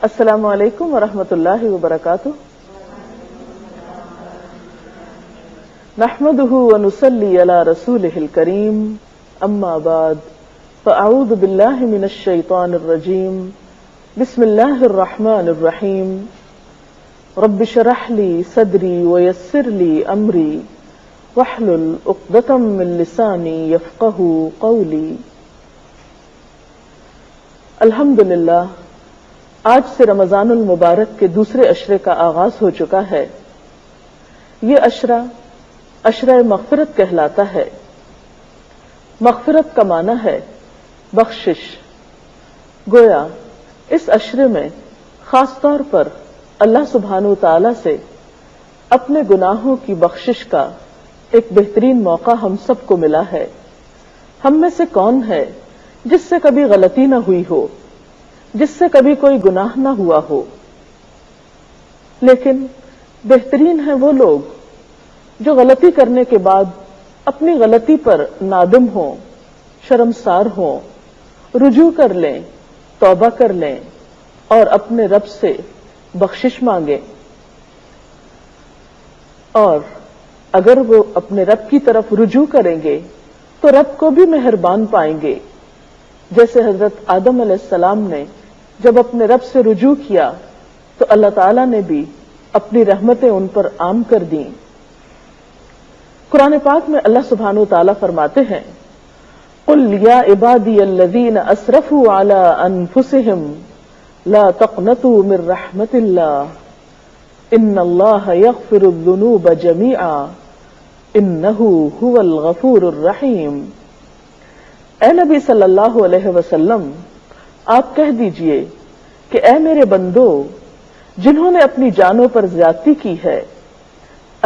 السلام علیکم ورحمۃ اللہ وبرکاتہ. نحمده ونصلي على رسوله الكريم اما بعد فاعوذ بالله من الشيطان الرجيم بسم الله الرحمن الرحيم رب اشرح لي صدري ويسر لي امري واحلل عقدة من لساني يفقهوا قولي. الحمدللہ آج سے رمضان المبارک کے دوسرے عشرے کا آغاز ہو چکا ہے. یہ عشرہ مغفرت کہلاتا ہے. مغفرت کا معنی ہے بخشش. گویا اس عشرے میں خاص طور پر اللہ سبحانہ و تعالی سے اپنے گناہوں کی بخشش کا ایک بہترین موقع ہم سب کو ملا ہے. ہم میں سے کون ہے جس سے کبھی غلطی نہ ہوئی ہو، جس سے کبھی کوئی گناہ نہ ہوا ہو؟ لیکن بہترین ہیں وہ لوگ جو غلطی کرنے کے بعد اپنی غلطی پر نادم ہوں، شرمسار ہوں، رجوع کر لیں، توبہ کر لیں اور اپنے رب سے بخشش مانگیں. اور اگر وہ اپنے رب کی طرف رجوع کریں گے تو رب کو بھی مہربان پائیں گے، جیسے حضرت آدم علیہ السلام نے جب اپنے رب سے رجوع کیا تو اللہ تعالیٰ نے بھی اپنی رحمتیں ان پر عام کر دیں. قرآن پاک میں اللہ سبحانہ و تعالیٰ فرماتے ہیں قُلْ يَا عِبَادِيَ الَّذِينَ أَسْرَفُوا عَلَىٰ أَنفُسِهِمْ لَا تَقْنَطُوا مِن رَحْمَةِ اللَّهِ إِنَّ اللَّهَ يَغْفِرُ الذُّنُوبَ جَمِيعًا إِنَّهُ هُوَ الْغَفُورُ الرَّحِيمُ. اے نبی صلی اللہ علیہ وسلم، آپ کہہ دیجئے کہ اے میرے بندو جنہوں نے اپنی جانوں پر زیادتی کی ہے،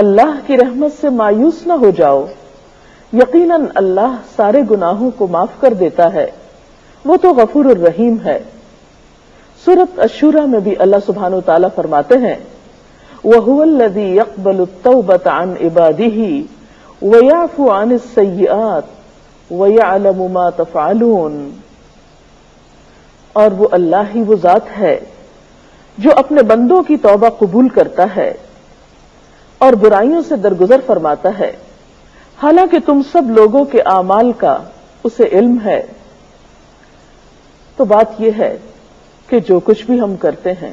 اللہ کی رحمت سے مایوس نہ ہو جاؤ. یقیناً اللہ سارے گناہوں کو معاف کر دیتا ہے، وہ تو غفور الرحیم ہے. سورۃ الشورى میں بھی اللہ سبحانہ وتعالی فرماتے ہیں وَهُوَ الَّذِي يَقْبَلُ التَّوْبَةَ عَنْ عِبَادِهِ وَيَعْفُو عَنِ السَّيِّئَاتِ وَيَعْلَمُ مَا تَفْعَلُونَ. اور وہ اللہ ہی وہ ذات ہے جو اپنے بندوں کی توبہ قبول کرتا ہے اور برائیوں سے درگزر فرماتا ہے، حالانکہ تم سب لوگوں کے اعمال کا اسے علم ہے. تو بات یہ ہے کہ جو کچھ بھی ہم کرتے ہیں،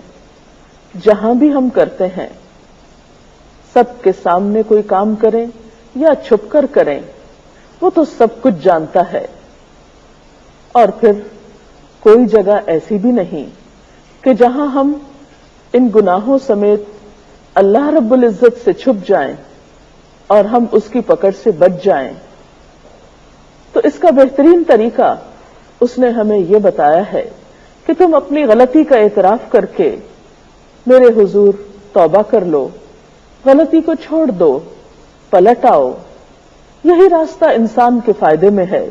جہاں بھی ہم کرتے ہیں، سب کے سامنے کوئی کام کریں یا چھپ کر کریں، وہ تو سب کچھ جانتا ہے. اور پھر کوئی جگہ ایسی بھی نہیں کہ جہاں ہم ان گناہوں سمیت اللہ رب العزت سے چھپ جائیں اور ہم اس کی پکڑ سے بچ جائیں. تو اس کا بہترین طریقہ اس نے ہمیں یہ بتایا ہے کہ تم اپنی غلطی کا اعتراف کر کے میرے حضور توبہ کر لو، غلطی کو چھوڑ دو، پلٹ آؤ. یہی راستہ انسان کے فائدے میں ہے.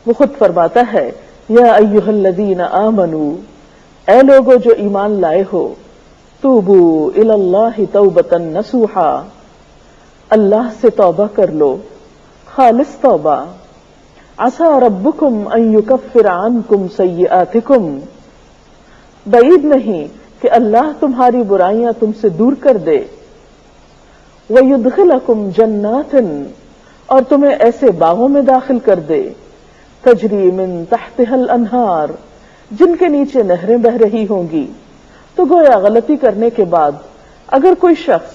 وہ خود فرماتا ہے یا ایھا الذین آمنوا، اے لوگو جو ایمان لائے ہو، توبوا الی اللہ توبۃ نصوحا، اللہ سے توبہ کر لو، خالص توبہ. عسیٰ ربکم ان یکفر عنکم سیئاتکم، بعید نہیں کہ اللہ تمہاری برائیاں تم سے دور کر دے. ویدخلکم جنات، اور تمہیں ایسے باغوں میں داخل کر دے، تجری من تحتها الانہار، جن کے نیچے نہریں بہ رہی ہوں گی. تو گویا غلطی کرنے کے بعد اگر کوئی شخص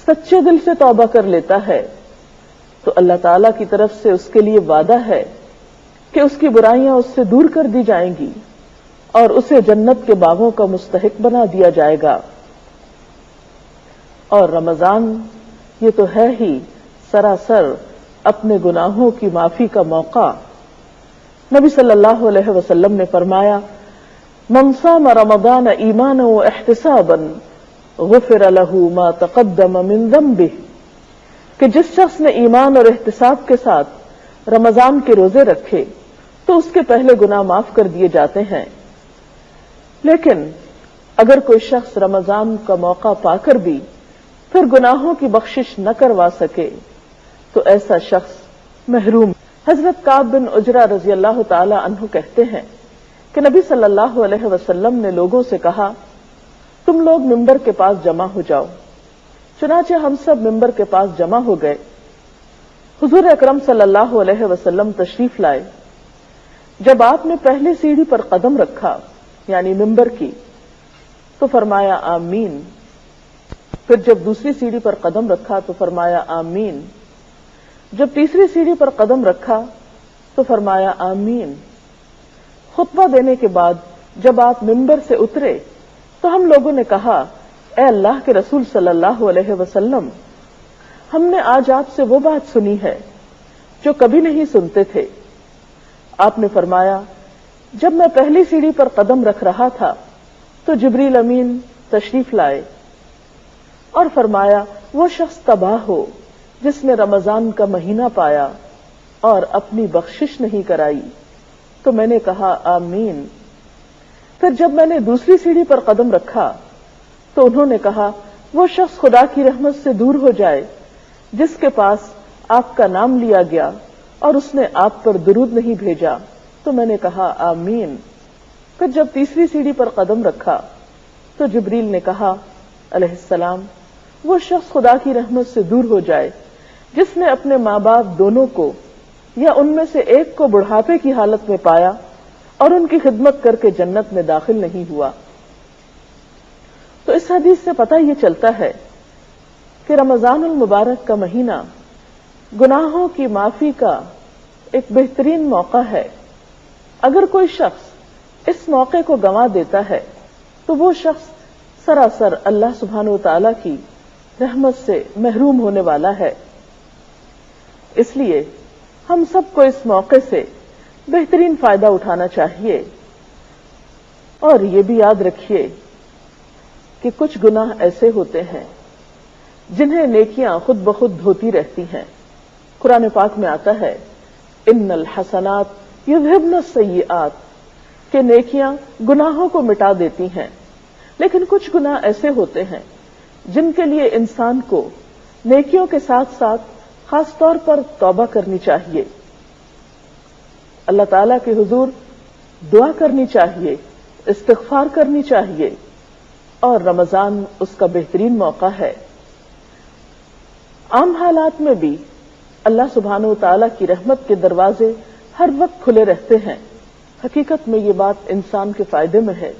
سچے دل سے توبہ کر لیتا ہے تو اللہ تعالی کی طرف سے اس کے لیے وعدہ ہے کہ اس کی برائیاں اس سے دور کر دی جائیں گی اور اسے جنت کے باغوں کا مستحق بنا دیا جائے گا. اور رمضان یہ تو ہے ہی سراسر اپنے گناہوں کی معافی کا موقع. نبی صلی اللہ علیہ وسلم نے فرمایا من صام رمضان ایمانا واحتسابا غفر له ما تقدم من ذنبه، کہ جس شخص نے ایمان اور احتساب کے ساتھ رمضان کے روزے رکھے تو اس کے پہلے گناہ معاف کر دیے جاتے ہیں. لیکن اگر کوئی شخص رمضان کا موقع پا کر بھی پھر گناہوں کی بخشش نہ کروا سکے تو ایسا شخص محروم. حضرت کعب بن عجرہ رضی اللہ تعالی عنہ کہتے ہیں کہ نبی صلی اللہ علیہ وسلم نے لوگوں سے کہا تم لوگ ممبر کے پاس جمع ہو جاؤ۔ چنانچہ ہم سب ممبر کے پاس جمع ہو گئے۔ حضور اکرم صلی اللہ علیہ وسلم تشریف لائے۔ جب آپ نے پہلی سیڑھی پر قدم رکھا یعنی ممبر کی تو فرمایا آمین، پھر جب دوسری سیڑھی پر قدم رکھا تو فرمایا آمین، جب تیسری سیڑھی پر قدم رکھا تو فرمایا آمین۔ خطبہ دینے کے بعد جب آپ ممبر سے اترے تو ہم لوگوں نے کہا اے اللہ کے رسول صلی اللہ علیہ وسلم، ہم نے آج آپ سے وہ بات سنی ہے جو کبھی نہیں سنتے تھے۔ آپ نے فرمایا جب میں پہلی سیڑھی پر قدم رکھ رہا تھا تو جبریل امین تشریف لائے اور فرمایا وہ شخص تباہ ہو جس نے رمضان کا مہینہ پایا اور اپنی بخشش نہیں کرائی، تو میں نے کہا آمین۔ پھر جب میں نے دوسری سیڑھی پر قدم رکھا تو انہوں نے کہا وہ شخص خدا کی رحمت سے دور ہو جائے جس کے پاس آپ کا نام لیا گیا اور اس نے آپ پر درود نہیں بھیجا، تو میں نے کہا آمین۔ پھر جب تیسری سیڑھی پر قدم رکھا تو جبریل نے کہا علیہ السلام وہ شخص خدا کی رحمت سے دور ہو جائے جس نے اپنے ماں باپ دونوں کو یا ان میں سے ایک کو بڑھاپے کی حالت میں پایا اور ان کی خدمت کر کے جنت میں داخل نہیں ہوا۔ تو اس حدیث سے پتہ یہ چلتا ہے کہ رمضان المبارک کا مہینہ گناہوں کی معافی کا ایک بہترین موقع ہے۔ اگر کوئی شخص اس موقع کو گنوا دیتا ہے تو وہ شخص سراسر اللہ سبحانہ وتعالی کی رحمت سے محروم ہونے والا ہے۔ اس لیے ہم سب کو اس موقع سے بہترین فائدہ اٹھانا چاہیے، اور یہ بھی یاد رکھیے کہ کچھ گناہ ایسے ہوتے ہیں جنہیں نیکیاں خود بخود دھوتی رہتی ہیں۔ قرآن پاک میں آتا ہے ان الحسنات یذہبن السیئات کہ نیکیاں گناہوں کو مٹا دیتی ہیں، لیکن کچھ گناہ ایسے ہوتے ہیں جن کے لیے انسان کو نیکیوں کے ساتھ ساتھ خاص طور پر توبہ کرنی چاہیے، اللہ تعالیٰ کے حضور دعا کرنی چاہیے، استغفار کرنی چاہیے، اور رمضان اس کا بہترین موقع ہے۔ عام حالات میں بھی اللہ سبحانہ وتعالیٰ کی رحمت کے دروازے ہر وقت کھلے رہتے ہیں۔ حقیقت میں یہ بات انسان کے فائدے میں ہے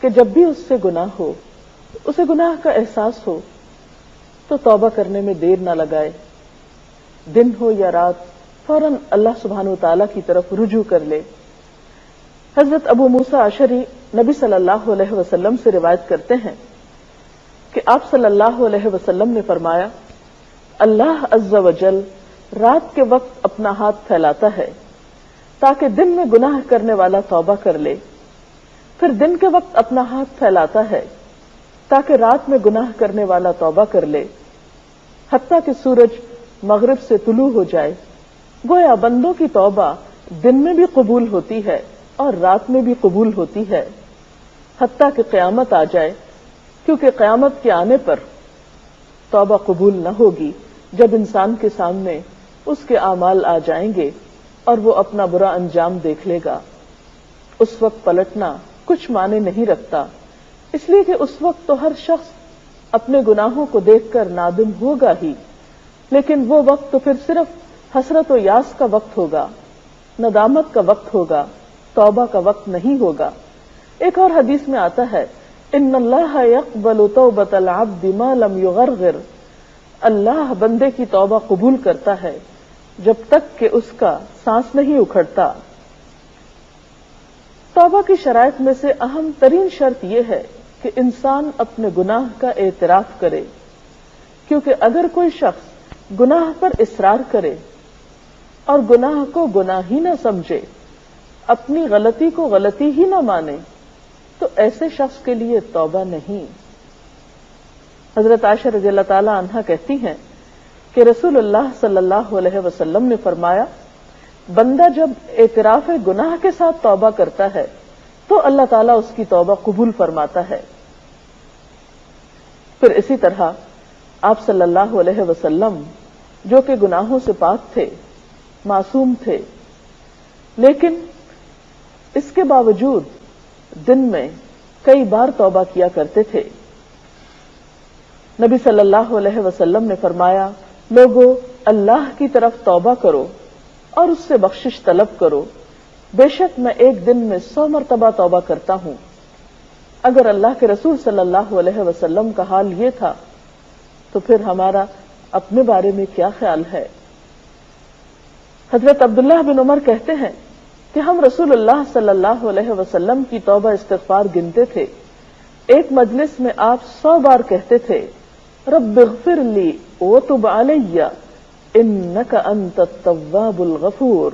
کہ جب بھی اس سے گناہ ہو، اسے گناہ کا احساس ہو، تو توبہ کرنے میں دیر نہ لگائے، دن ہو یا رات فوراً اللہ سبحانہ وتعالیٰ کی طرف رجوع کر لے۔ حضرت ابو موسیٰ اشعری نبی صلی اللہ علیہ وسلم سے روایت کرتے ہیں کہ آپ صلی اللہ علیہ وسلم نے فرمایا اللہ عز و جل رات کے وقت اپنا ہاتھ پھیلاتا ہے تاکہ دن میں گناہ کرنے والا توبہ کر لے، پھر دن کے وقت اپنا ہاتھ پھیلاتا ہے تاکہ رات میں گناہ کرنے والا توبہ کر لے، حتیٰ کہ سورج مغرب سے طلوع ہو جائے۔ گویا بندوں کی توبہ دن میں بھی قبول ہوتی ہے اور رات میں بھی قبول ہوتی ہے، حتیٰ کہ قیامت آ جائے، کیونکہ قیامت کے آنے پر توبہ قبول نہ ہوگی جب انسان کے سامنے اس کے اعمال آ جائیں گے اور وہ اپنا برا انجام دیکھ لے گا۔ اس وقت پلٹنا کچھ معنی نہیں رکھتا، اس لیے کہ اس وقت تو ہر شخص اپنے گناہوں کو دیکھ کر نادم ہوگا ہی، لیکن وہ وقت تو پھر صرف حسرت و یاس کا وقت ہوگا، ندامت کا وقت ہوگا، توبہ کا وقت نہیں ہوگا۔ ایک اور حدیث میں آتا ہے ان اللہ یقبل توبۃ العبد ما لم یغرغر، اللہ بندے کی توبہ قبول کرتا ہے جب تک کہ اس کا سانس نہیں اکھڑتا۔ توبہ کی شرائط میں سے اہم ترین شرط یہ ہے کہ انسان اپنے گناہ کا اعتراف کرے، کیونکہ اگر کوئی شخص گناہ پر اصرار کرے اور گناہ کو گناہ ہی نہ سمجھے، اپنی غلطی کو غلطی ہی نہ مانے، تو ایسے شخص کے لیے توبہ نہیں۔ حضرت عائشہ رضی اللہ تعالی عنہا کہتی ہیں کہ رسول اللہ صلی اللہ علیہ وسلم نے فرمایا بندہ جب اعتراف گناہ کے ساتھ توبہ کرتا ہے تو اللہ تعالیٰ اس کی توبہ قبول فرماتا ہے۔ پھر اسی طرح آپ صلی اللہ علیہ وسلم جو کہ گناہوں سے پاک تھے، معصوم تھے، لیکن اس کے باوجود دن میں کئی بار توبہ کیا کرتے تھے۔ نبی صلی اللہ علیہ وسلم نے فرمایا، لوگو اللہ کی طرف توبہ کرو اور اس سے بخشش طلب کرو، بے شک میں ایک دن میں 100 مرتبہ توبہ کرتا ہوں۔ اگر اللہ کے رسول صلی اللہ علیہ وسلم کا حال یہ تھا تو پھر ہمارا اپنے بارے میں کیا خیال ہے؟ حضرت عبداللہ بن عمر کہتے ہیں کہ ہم رسول اللہ صلی اللہ علیہ وسلم کی توبہ استغفار گنتے تھے۔ ایک مجلس میں آپ 100 بار کہتے تھے، رب اغفر لی وتب علی انک انت التواب الغفور،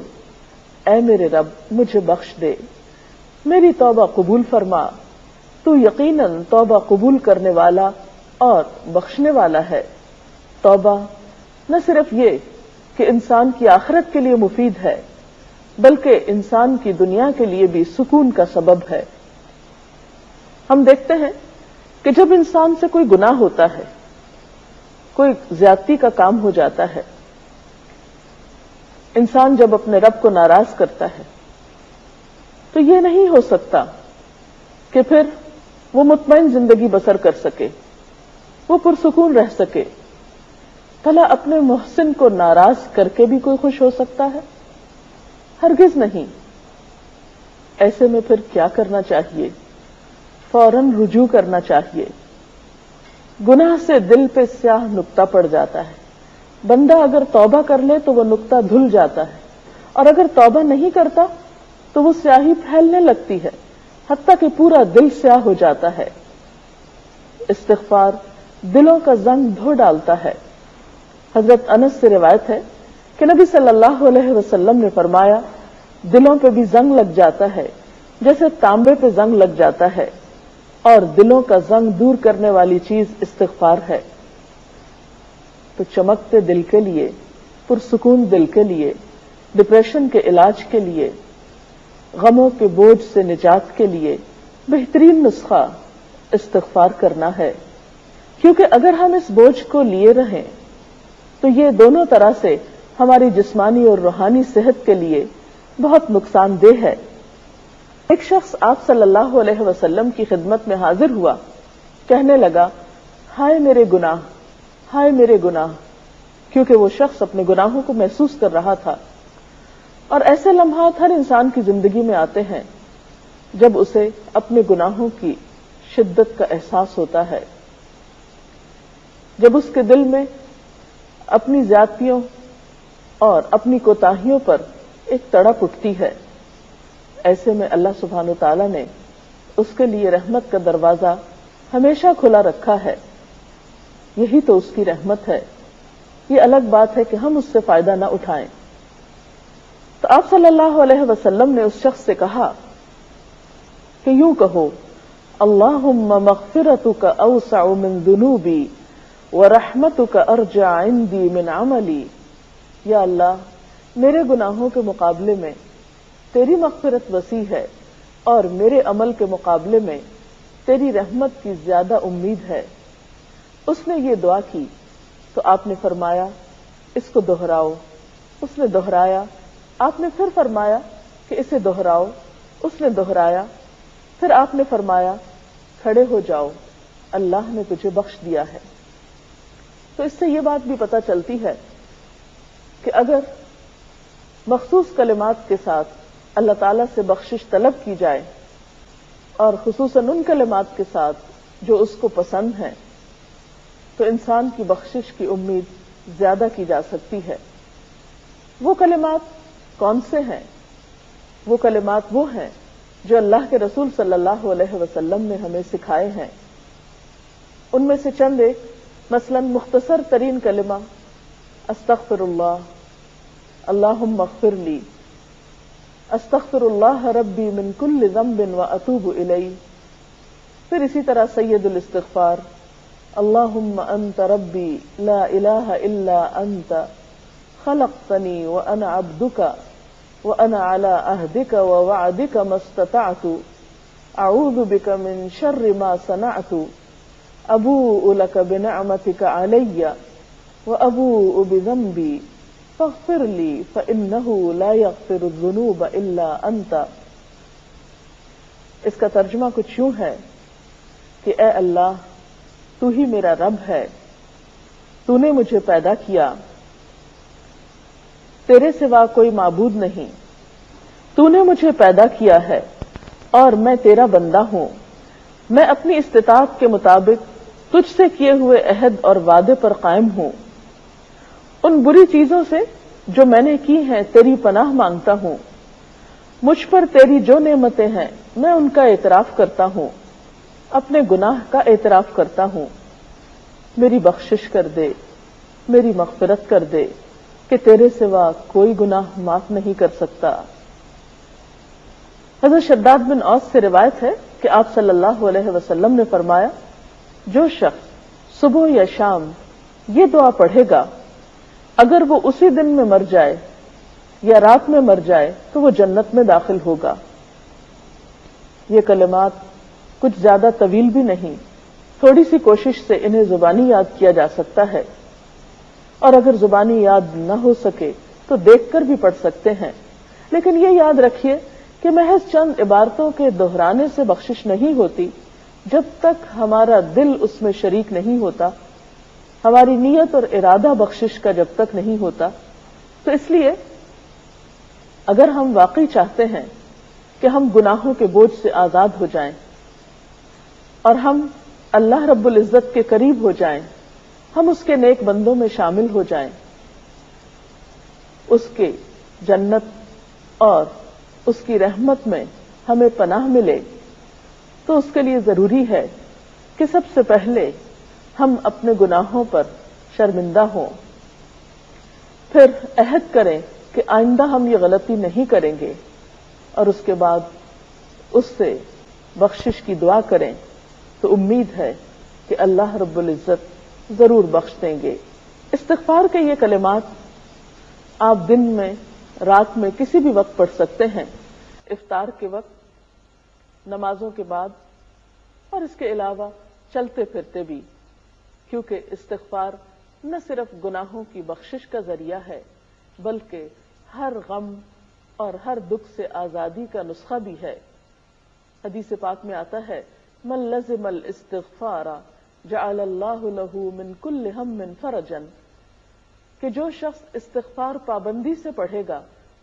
اے میرے رب مجھے بخش دے، میری توبہ قبول فرما، تو یقیناً توبہ قبول کرنے والا اور بخشنے والا ہے۔ توبہ نہ صرف یہ کہ انسان کی آخرت کے لیے مفید ہے، بلکہ انسان کی دنیا کے لیے بھی سکون کا سبب ہے۔ ہم دیکھتے ہیں کہ جب انسان سے کوئی گناہ ہوتا ہے، کوئی زیادتی کا کام ہو جاتا ہے، انسان جب اپنے رب کو ناراض کرتا ہے تو یہ نہیں ہو سکتا کہ پھر وہ مطمئن زندگی بسر کر سکے، وہ پرسکون رہ سکے۔ بھلا اپنے محسن کو ناراض کر کے بھی کوئی خوش ہو سکتا ہے؟ ہرگز نہیں۔ ایسے میں پھر کیا کرنا چاہیے؟ فوراً رجوع کرنا چاہیے۔ گناہ سے دل پہ سیاہ نقطہ پڑ جاتا ہے، بندہ اگر توبہ کر لے تو وہ نقطہ دھل جاتا ہے، اور اگر توبہ نہیں کرتا تو وہ سیاہی پھیلنے لگتی ہے، حتیٰ کہ پورا دل سیاہ ہو جاتا ہے۔ استغفار دلوں کا زنگ دھو ڈالتا ہے۔ حضرت انس سے روایت ہے کہ نبی صلی اللہ علیہ وسلم نے فرمایا، دلوں پہ بھی زنگ لگ جاتا ہے جیسے تانبے پہ زنگ لگ جاتا ہے، اور دلوں کا زنگ دور کرنے والی چیز استغفار ہے۔ تو چمکتے دل کے لیے، پرسکون دل کے لیے، ڈپریشن کے علاج کے لیے، غموں کے بوجھ سے نجات کے لیے بہترین نسخہ استغفار کرنا ہے، کیونکہ اگر ہم اس بوجھ کو لیے رہیں تو یہ دونوں طرح سے ہماری جسمانی اور روحانی صحت کے لیے بہت نقصان دہ ہے۔ ایک شخص آپ صلی اللہ علیہ وسلم کی خدمت میں حاضر ہوا، کہنے لگا، ہائے میرے گناہ، ہائے میرے گناہ، کیونکہ وہ شخص اپنے گناہوں کو محسوس کر رہا تھا۔ اور ایسے لمحات ہر انسان کی زندگی میں آتے ہیں جب اسے اپنے گناہوں کی شدت کا احساس ہوتا ہے، جب اس کے دل میں اپنی زیادتیوں اور اپنی کوتاہیوں پر ایک تڑپ اٹھتی ہے۔ ایسے میں اللہ سبحانہ وتعالی نے اس کے لیے رحمت کا دروازہ ہمیشہ کھلا رکھا ہے۔ یہی تو اس کی رحمت ہے۔ یہ الگ بات ہے کہ ہم اس سے فائدہ نہ اٹھائیں۔ تو آپ صلی اللہ علیہ وسلم نے اس شخص سے کہا کہ یوں کہو، اللہم مغفرتک اوسع من ذنوبی ورحمتک ارجع عندی من عملی، یا اللہ میرے گناہوں کے مقابلے میں تیری مغفرت وسیع ہے، اور میرے عمل کے مقابلے میں تیری رحمت کی زیادہ امید ہے۔ اس نے یہ دعا کی تو آپ نے فرمایا اس کو دہراؤ۔ اس نے دہرایا، آپ نے پھر فرمایا کہ اسے دہراؤ۔ اس نے دہرایا، پھر آپ نے فرمایا کھڑے ہو جاؤ، اللہ نے تجھے بخش دیا ہے۔ تو اس سے یہ بات بھی پتہ چلتی ہے کہ اگر مخصوص کلمات کے ساتھ اللہ تعالیٰ سے بخشش طلب کی جائے، اور خصوصاً ان کلمات کے ساتھ جو اس کو پسند ہیں، تو انسان کی بخشش کی امید زیادہ کی جا سکتی ہے۔ وہ کلمات کون سے ہیں؟ وہ کلمات وہ ہیں جو اللہ کے رسول صلی اللہ علیہ وسلم نے ہمیں سکھائے ہیں۔ ان میں سے چند ایک، مثلا مختصر ترین کلمہ استغفر اللہ، اللہم اغفر لی، استغفر اللہ ربی من کل ذنب واتوب الیہ۔ پھر اسی طرح سید الاستغفار، اللہم انت ربی لا الہ الا انت خلقتنی وانا عبدک وانا علی عہدک ووعدک ما استطعت اعوذ بک من شر ما صنعت ابوء لک بنعمتک علی وابوء بذنبی فاغفر لی فانہ لا یغفر الذنوب الا انت۔ اس کا ترجمہ کچھ یوں ہے کہ اے اللہ تو ہی میرا رب ہے، تو نے مجھے پیدا کیا، تیرے سوا کوئی معبود نہیں، تو نے مجھے پیدا کیا ہے اور میں تیرا بندہ ہوں، میں اپنی استطاعت کے مطابق تجھ سے کیے ہوئے عہد اور وعدے پر قائم ہوں، ان بری چیزوں سے جو میں نے کی ہیں تیری پناہ مانگتا ہوں، مجھ پر تیری جو نعمتیں ہیں میں ان کا اعتراف کرتا ہوں، اپنے گناہ کا اعتراف کرتا ہوں، میری بخشش کر دے، میری مغفرت کر دے کہ تیرے سوا کوئی گناہ معاف نہیں کر سکتا۔ حضرت شداد بن اوس سے روایت ہے کہ آپ صلی اللہ علیہ وسلم نے فرمایا، جو شخص صبح یا شام یہ دعا پڑھے گا اگر وہ اسی دن میں مر جائے یا رات میں مر جائے تو وہ جنت میں داخل ہوگا۔ یہ کلمات کچھ زیادہ طویل بھی نہیں، تھوڑی سی کوشش سے انہیں زبانی یاد کیا جا سکتا ہے، اور اگر زبانی یاد نہ ہو سکے تو دیکھ کر بھی پڑھ سکتے ہیں، لیکن یہ یاد رکھیے کہ محض چند عبارتوں کے دہرانے سے بخشش نہیں ہوتی جب تک ہمارا دل اس میں شریک نہیں ہوتا، ہماری نیت اور ارادہ بخشش کا جب تک نہیں ہوتا۔ تو اس لیے اگر ہم واقعی چاہتے ہیں کہ ہم گناہوں کے بوجھ سے آزاد ہو جائیں اور ہم اللہ رب العزت کے قریب ہو جائیں، ہم اس کے نیک بندوں میں شامل ہو جائیں، اس کے جنت اور اس کی رحمت میں ہمیں پناہ ملے، تو اس کے لیے ضروری ہے کہ سب سے پہلے ہم اپنے گناہوں پر شرمندہ ہوں، پھر عہد کریں کہ آئندہ ہم یہ غلطی نہیں کریں گے، اور اس کے بعد اس سے بخشش کی دعا کریں، تو امید ہے کہ اللہ رب العزت ضرور بخش دیں گے۔ استغفار کے یہ کلمات آپ دن میں، رات میں، کسی بھی وقت پڑھ سکتے ہیں، افطار کے وقت، نمازوں کے بعد، اور اس کے علاوہ چلتے پھرتے بھی، کیونکہ استغفار نہ صرف گناہوں کی بخشش کا ذریعہ ہے بلکہ ہر غم اور ہر دکھ سے آزادی کا نسخہ بھی ہے۔ حدیث پاک میں آتا ہے، من لزم الاستغفار جعل اللہ له من کل ہم فرجا، کہ جو شخص استغفار پابندی سے پڑھے گا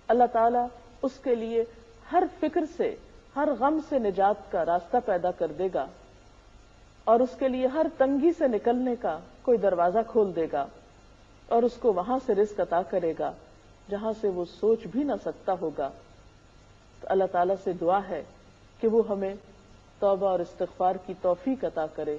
اللہ تعالیٰ اس کے لیے ہر فکر سے، ہر غم سے نجات کا راستہ پیدا کر دے گا، اور اس کے لیے ہر تنگی سے نکلنے کا کوئی دروازہ کھول دے گا، اور اس کو وہاں سے رزق عطا کرے گا جہاں سے وہ سوچ بھی نہ سکتا ہوگا۔ تو اللہ تعالیٰ سے دعا ہے کہ وہ ہمیں توبہ اور استغفار کی توفیق عطا کرے۔